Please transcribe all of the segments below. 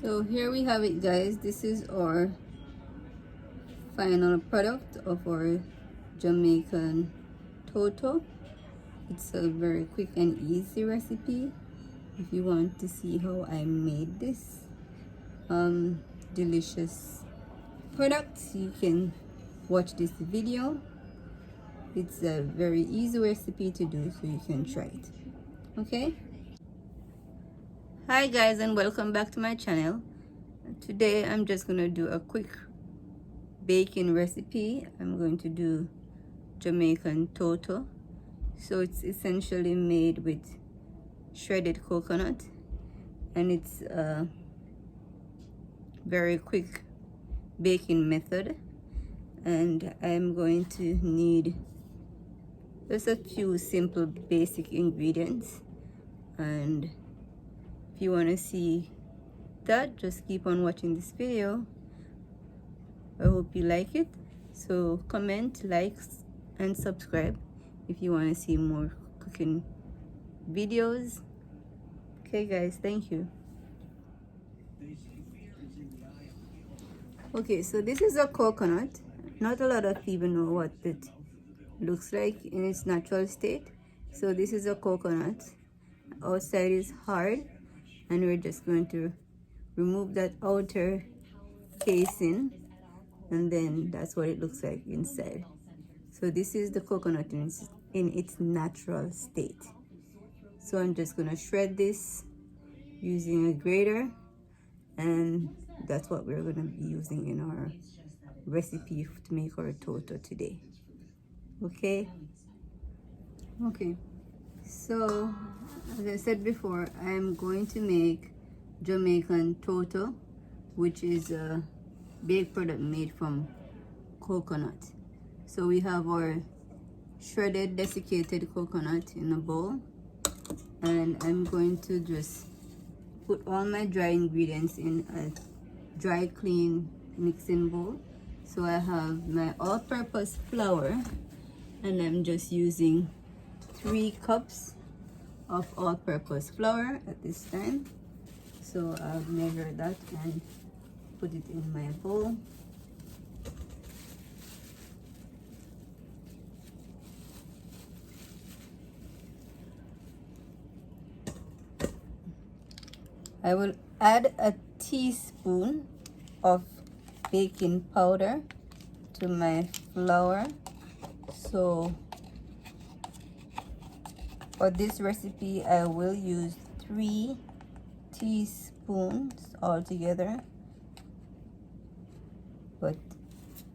So here we have it, guys. This is our final product of our Jamaican Toto. It's a very quick and easy recipe. If you want to see how I made this delicious product, you can watch this video. It's a very easy recipe to do, so you can try it. Okay. Hi guys, and welcome back to my channel. Today I'm just gonna do a quick baking recipe. I'm going to do Jamaican Toto. So it's essentially made with shredded coconut, and it's a very quick baking method. And I'm going to need just a few simple basic ingredients, and if you want to see that, just keep on watching this video. I hope you like it. So comment, like, and subscribe if you want to see more cooking videos. Okay guys, thank you. Okay, so this is a coconut. Not a lot of people know what it looks like in its natural state. So this is a coconut. Outside is hard, and we're just going to remove that outer casing, and then that's what it looks like inside. So this is the coconut in its natural state. So I'm just gonna shred this using a grater, and that's what we're gonna be using in our recipe to make our toto today. Okay, so as I said before, I'm going to make Jamaican Toto, which is a baked product made from coconut. So we have our shredded desiccated coconut in a bowl, and I'm going to just put all my dry ingredients in a dry clean mixing bowl. So I have my all-purpose flour, and I'm just using 3 cups of all-purpose flour at this time. So I'll measure that and put it in my bowl. I will add a teaspoon of baking powder to my flour. So for this recipe, I will use 3 teaspoons altogether, but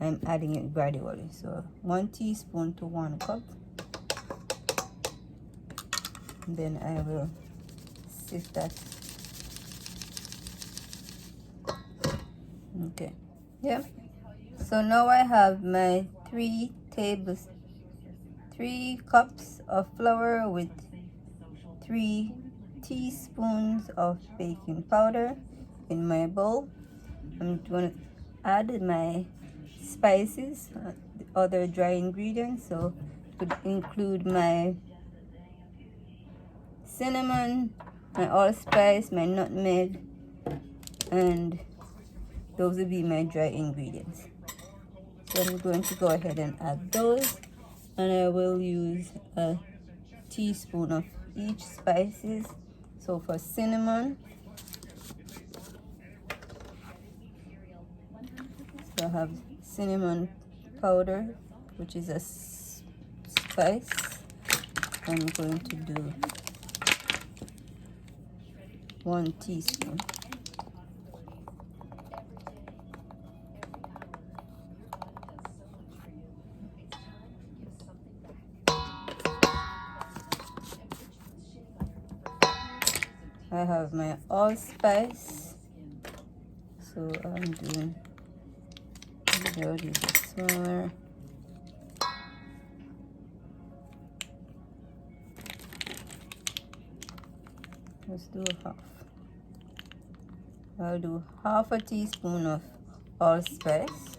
I'm adding it gradually. So 1 teaspoon to 1 cup. And then I will sift that. Okay, yeah. So now I have my 3 cups of flour with 3 teaspoons of baking powder in my bowl. I'm going to add my spices, the other dry ingredients. So it would include my cinnamon, my allspice, my nutmeg, and those will be my dry ingredients. So I'm going to go ahead and add those, and I will use a teaspoon of each spices. So for cinnamon, so I have cinnamon powder, which is a spice. I'm going to do 1 teaspoon. I have my allspice, so I'm doing this smaller. Let's do half. I'll do half a teaspoon of allspice.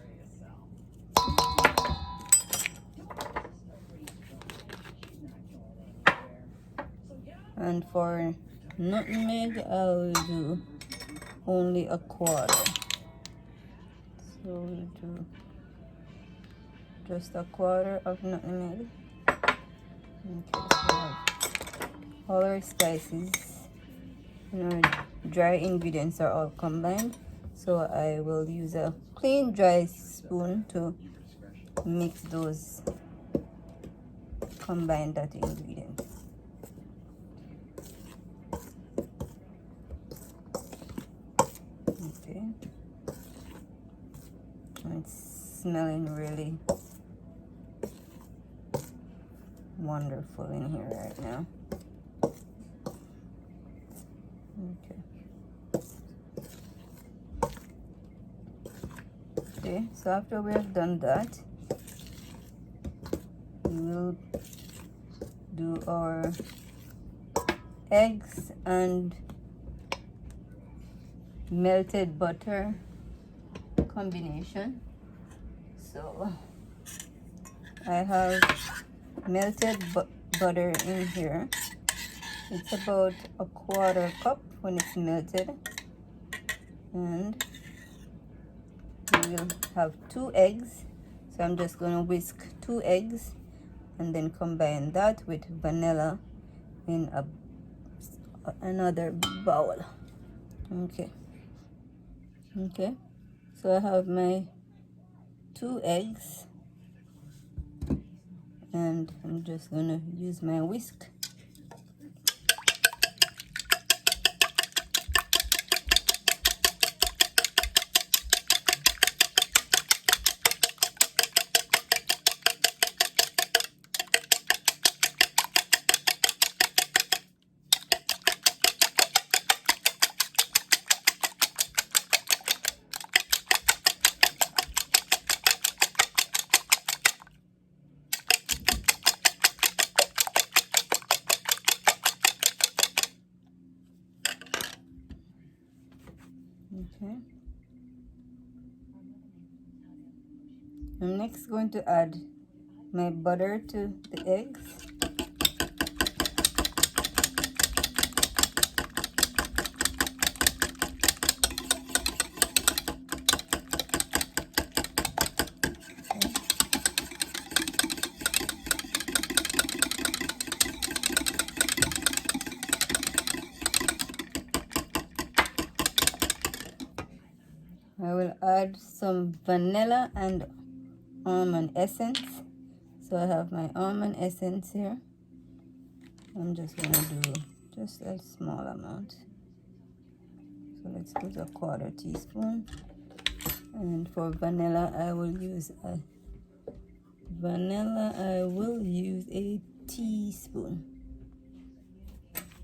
And for nutmeg, I will do only a quarter. So we do just a quarter of nutmeg. Okay, so we have all our spices and our dry ingredients are all combined. So I will use a clean dry spoon to mix those, combine that ingredient. Okay, it's smelling really wonderful in here right now. Okay, so after we have done that, we will do our eggs and melted butter combination. So I have melted butter in here. It's about a quarter cup when it's melted, and we will have 2 eggs. So I'm just going to whisk 2 eggs and then combine that with vanilla in another bowl. Okay, so I have my 2 eggs, and I'm just going to use my whisk. Okay, I'm next going to add my butter to the eggs. I will add some vanilla and almond essence. So I have my almond essence here. I'm just going to do just a small amount. So let's put a quarter teaspoon. And for vanilla, I will use a teaspoon.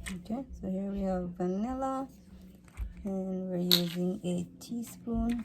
Okay, so here we have vanilla, and we're using a teaspoon.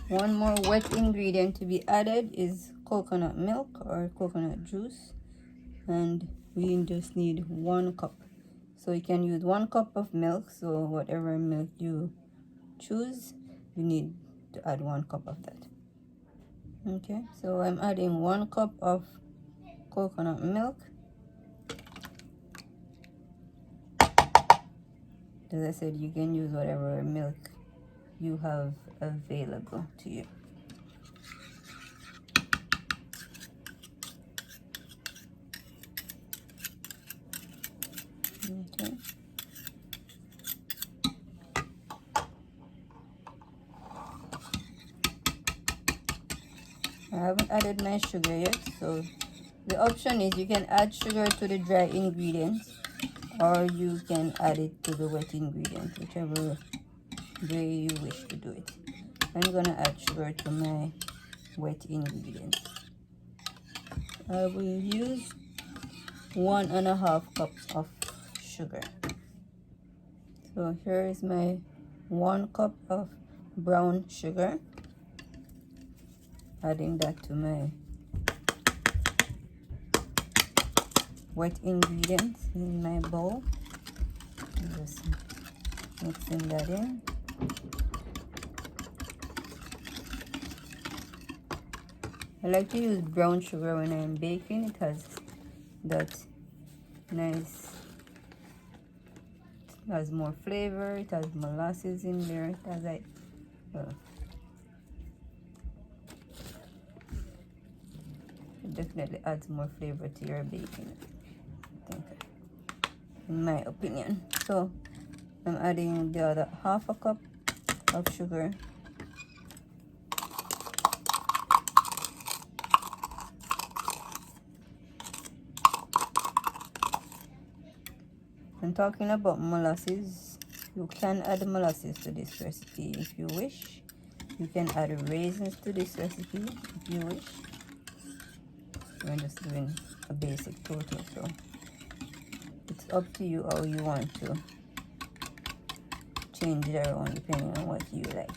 One more wet ingredient to be added is coconut milk or coconut juice, and we just need 1 cup. So you can use 1 cup of milk, so whatever milk you choose, you need to add 1 cup of that. Okay, so I'm adding 1 cup of coconut milk. As I said, you can use whatever milk you have available to you. Okay. I haven't added my sugar yet, so the option is you can add sugar to the dry ingredients, or you can add it to the wet ingredient, whichever way you wish to do it. I'm gonna add sugar to my wet ingredients. I will use 1.5 cups of sugar. So here is my 1 cup of brown sugar. adding that to my wet ingredients in my bowl. Just mixing that in. I like to use brown sugar when I'm baking. It has that nice, it has more flavor, it has molasses in there, it has like, it definitely adds more flavor to your baking, I think, in my opinion. So I'm adding the other half a cup of sugar. And talking about molasses, you can add molasses to this recipe if you wish. You can add raisins to this recipe if you wish. We're just doing a basic toto, so it's up to you how you want to change it around depending on what you like.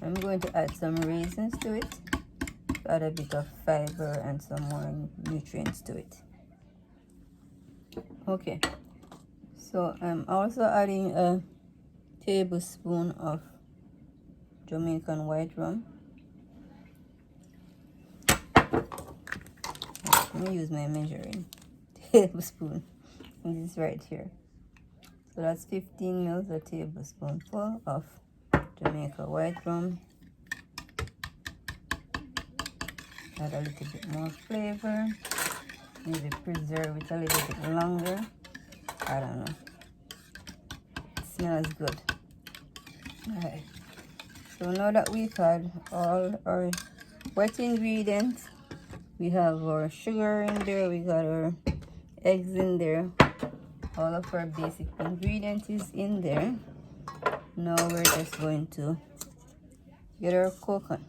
I'm going to add some raisins to it to add a bit of fiber and some more nutrients to it. Okay, so I'm also adding a tablespoon of Jamaican white rum. Let me use my measuring tablespoon. This is right here. So that's 15 mils, a tablespoonful of Jamaican white rum. Add a little bit more flavor. Maybe preserve it a little bit longer. I don't know. It smells good. Alright. So now that we've had all our wet ingredients, we have our sugar in there, we got our eggs in there, all of our basic ingredients is in there. Now we're just going to get our coconut.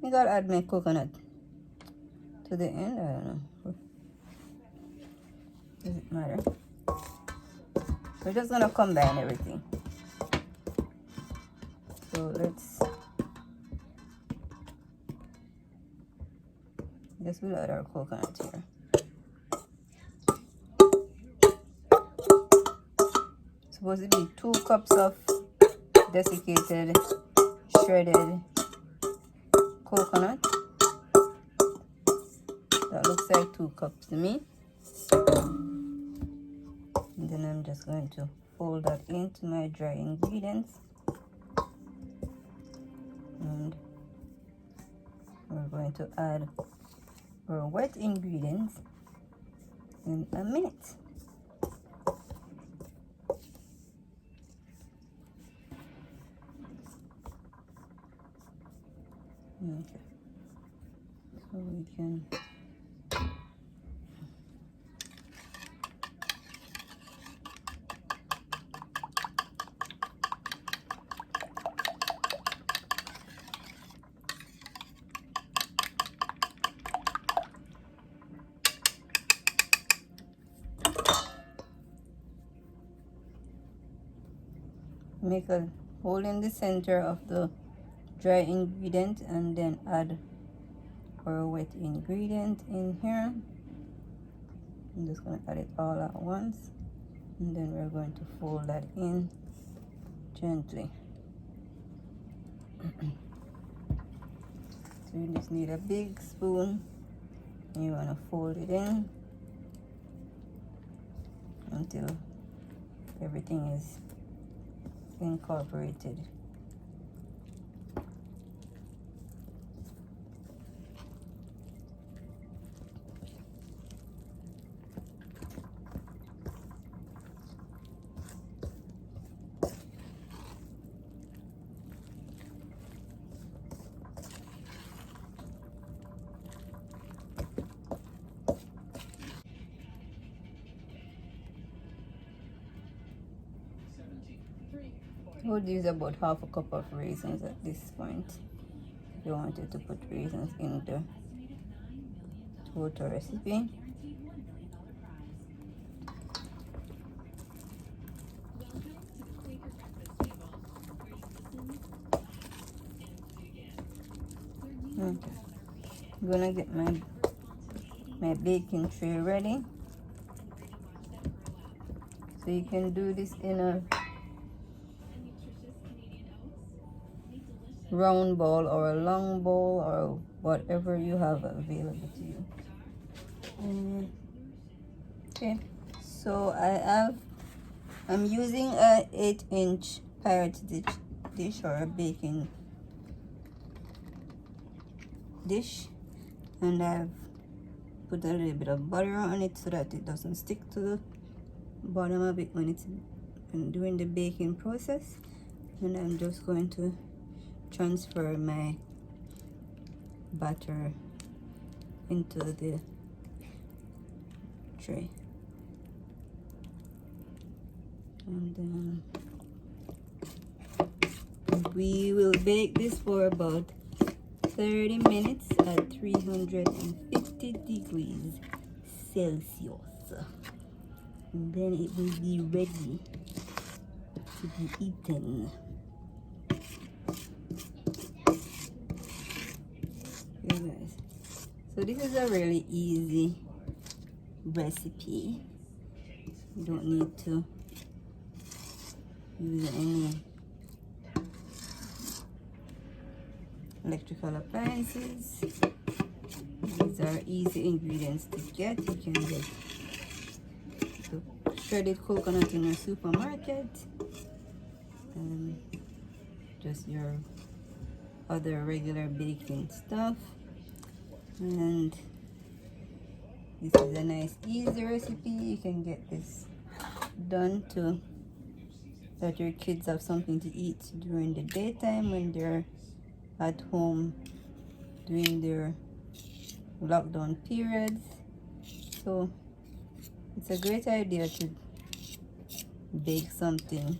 I gotta add my coconut to the end. I don't know. Does it matter? We're just gonna combine everything. So let's just we'll add our coconut here. Supposed to be 2 cups of desiccated shredded coconut. That looks like 2 cups to me. And then I'm just going to fold that into my dry ingredients. And we're going to add our wet ingredients in a minute. Okay, so we can make a hole in the center of the dry ingredient and then add our wet ingredient in here. I'm just going to add it all at once, and then we're going to fold that in gently. So you just need a big spoon and you want to fold it in until everything is incorporated. I would use about half a cup of raisins at this point. If you wanted to put raisins in the toto recipe. Okay. I'm gonna get my baking tray ready. So you can do this in a round bowl or a long bowl or whatever you have available to you. Okay, so I'm using a 8-inch pirate dish or a baking dish, and I've put a little bit of butter on it so that it doesn't stick to the bottom of it when it's doing the baking process. And I'm just going to transfer my batter into the tray, and then we will bake this for about 30 minutes at 350 degrees Celsius, and then it will be ready to be eaten. Okay guys, so this is a really easy recipe. You don't need to use any electrical appliances. These are easy ingredients to get. You can get the shredded coconut in your supermarket, and just your other regular baking stuff. And this is a nice easy recipe. You can get this done to let your kids have something to eat during the daytime when they're at home doing their lockdown periods. So it's a great idea to bake something.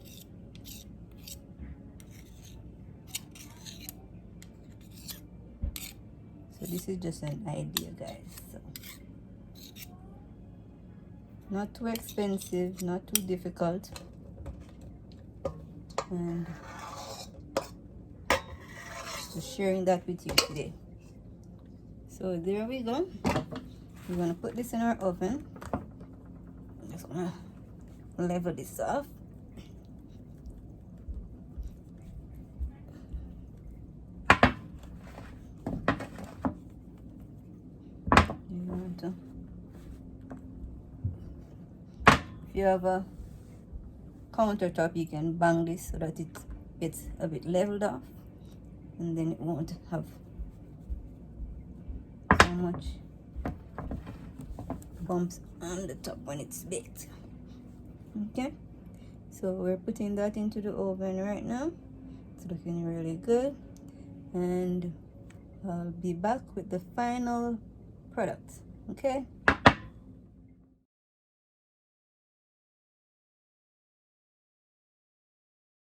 So this is just an idea, guys. So not too expensive, not too difficult, and just sharing that with you today. So there we go. We're gonna put this in our oven. I'm just gonna level this off. If you have a countertop, you can bang this so that it gets a bit leveled off, and then it won't have so much bumps on the top when it's baked. Okay, so we're putting that into the oven right now. It's looking really good, and I'll be back with the final product. Okay.